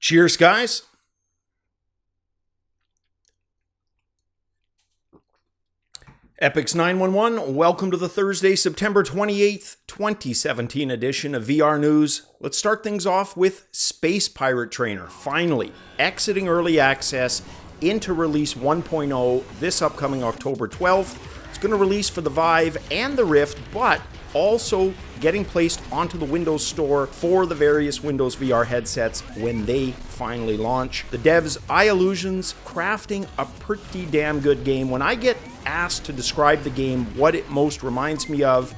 Cheers, guys. Epics 911, welcome to the Thursday, September 28th, 2017 edition of VR News. Let's start things off with Space Pirate Trainer, finally exiting early access into release 1.0 this upcoming October 12th. It's going to release for the Vive and the Rift, but also getting placed onto the Windows Store for the various Windows VR headsets when they finally launch. The devs, iLlusions, crafting a pretty damn good game. When I get asked to describe the game, what it most reminds me of,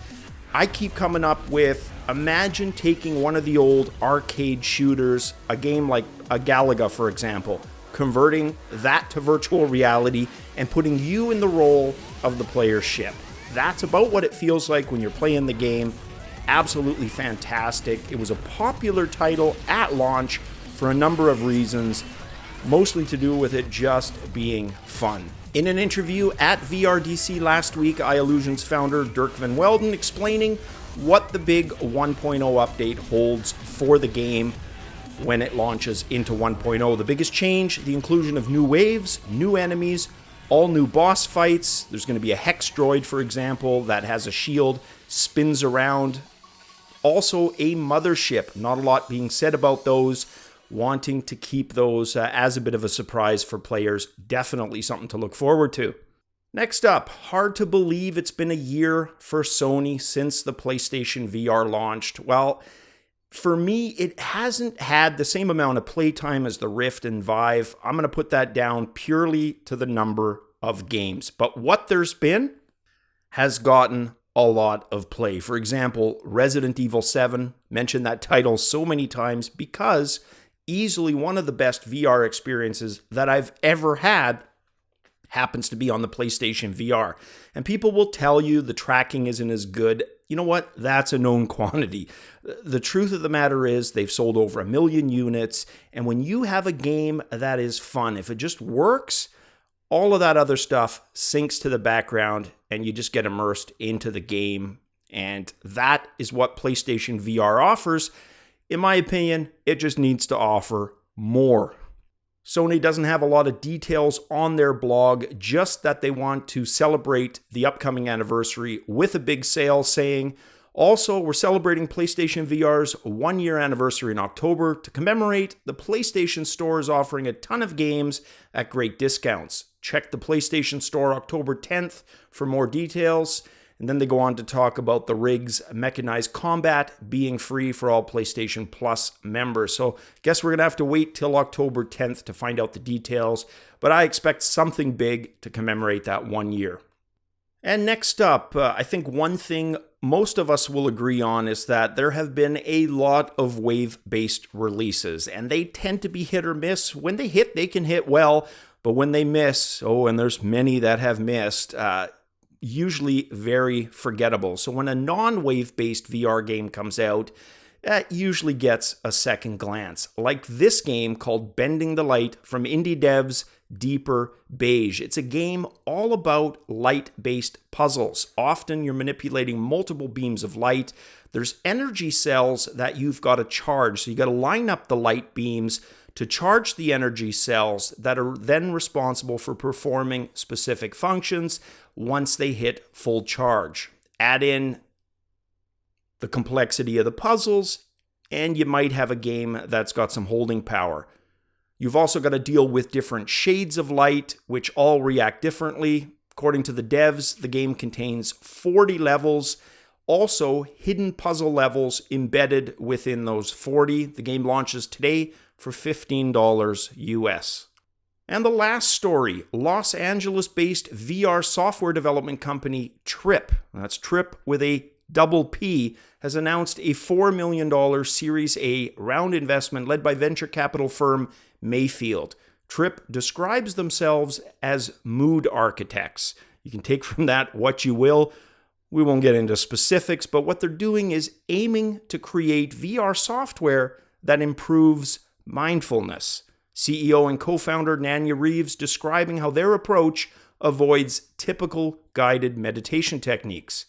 I keep coming up with, imagine taking one of the old arcade shooters, a game like a Galaga, for example, converting that to virtual reality and putting you in the role of the player's ship. That's about what it feels like when you're playing the game. Absolutely fantastic. It was a popular title at launch for a number of reasons, mostly to do with it just being fun. In an interview at VRDC last week, iLlusions founder Dirk Van Welden explaining what the big 1.0 update holds for the game when it launches into 1.0. The biggest change, the inclusion of new waves, new enemies, all new boss fights. There's going to be a Hex droid, for example, that has a shield, spins around. Also a mothership. Not a lot being said about those. Wanting to keep those as a bit of a surprise for players. Definitely something to look forward to. Next up, hard to believe it's been a year for Sony since the PlayStation VR launched. Well, for me, it hasn't had the same amount of playtime as the Rift and Vive. I'm going to put that down purely to the number of games. But what there's been has gotten a lot of play. For example, Resident Evil 7, mentioned that title so many times because easily one of the best VR experiences that I've ever had happens to be on the PlayStation VR. And people will tell you the tracking isn't as good. You know what? That's a known quantity. The truth of the matter is they've sold over 1 million units. And when you have a game that is fun, if it just works, all of that other stuff sinks to the background and you just get immersed into the game. And that is what PlayStation VR offers. In my opinion, it just needs to offer more. Sony doesn't have a lot of details on their blog, just that they want to celebrate the upcoming anniversary with a big sale, saying, also, we're celebrating PlayStation VR's 1-year anniversary in October. To commemorate, the PlayStation Store is offering a ton of games at great discounts. Check the PlayStation Store October 10th for more details. And then they go on to talk about the rig's mechanized combat being free for all PlayStation Plus members. So I guess we're going to have to wait till October 10th to find out the details. But I expect something big to commemorate that 1 year. And next up, I think one thing most of us will agree on is that there have been a lot of wave-based releases. And they tend to be hit or miss. When they hit, they can hit well. But when they miss, and there's many that have missed, usually very forgettable. So when a non-wave-based VR game comes out, that usually gets a second glance. Like this game called Bending the Light from indie devs Deeper Beige. It's a game all about light-based puzzles. Often you're manipulating multiple beams of light. There's energy cells that you've got to charge. So you got to line up the light beams to charge the energy cells that are then responsible for performing specific functions once they hit full charge. Add in the complexity of the puzzles, and you might have a game that's got some holding power. You've also got to deal with different shades of light, which all react differently. According to the devs, the game contains 40 levels, also hidden puzzle levels embedded within those 40. The game launches today for $15 US. And the last story, Los Angeles-based VR software development company TRIPP, that's TRIPP with a double P, has announced a $4 million Series A round investment led by venture capital firm Mayfield. TRIPP describes themselves as mood architects. You can take from that what you will. We won't get into specifics, but what they're doing is aiming to create VR software that improves mindfulness. CEO and co-founder Nanya Reeves describing how their approach avoids typical guided meditation techniques.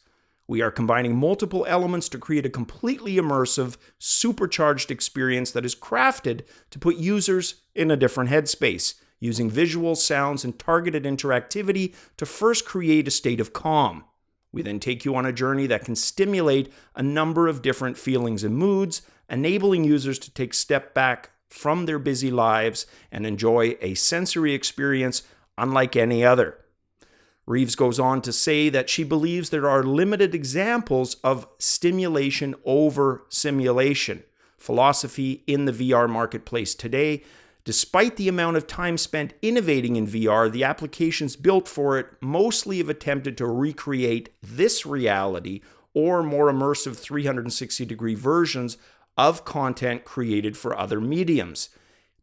We are combining multiple elements to create a completely immersive, supercharged experience that is crafted to put users in a different headspace, using visuals, sounds, and targeted interactivity to first create a state of calm. We then take you on a journey that can stimulate a number of different feelings and moods, enabling users to take a step back from their busy lives and enjoy a sensory experience unlike any other. Reeves goes on to say that she believes there are limited examples of stimulation over simulation philosophy in the VR marketplace today. Despite the amount of time spent innovating in VR, the applications built for it mostly have attempted to recreate this reality or more immersive 360-degree versions of content created for other mediums.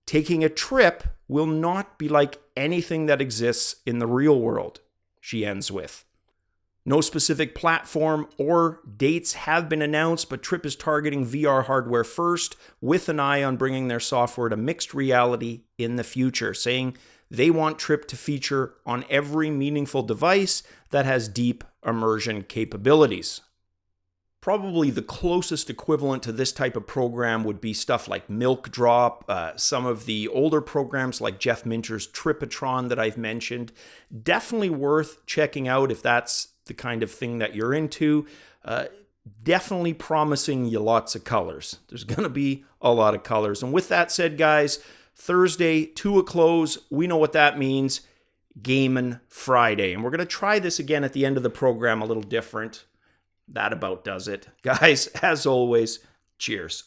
Taking a trip will not be like anything that exists in the real world, she ends with. No specific platform or dates have been announced, but TRIPP is targeting VR hardware first, with an eye on bringing their software to mixed reality in the future, saying they want TRIPP to feature on every meaningful device that has deep immersion capabilities. Probably the closest equivalent to this type of program would be stuff like Milk Drop, some of the older programs like Jeff Minter's Trippatron that I've mentioned. Definitely worth checking out if that's the kind of thing that you're into. Definitely promising you lots of colors. There's going to be a lot of colors. And with that said, guys, Thursday to a close. We know what that means. Gamin' Friday. And we're going to try this again at the end of the program a little different. That about does it. Guys, as always, cheers.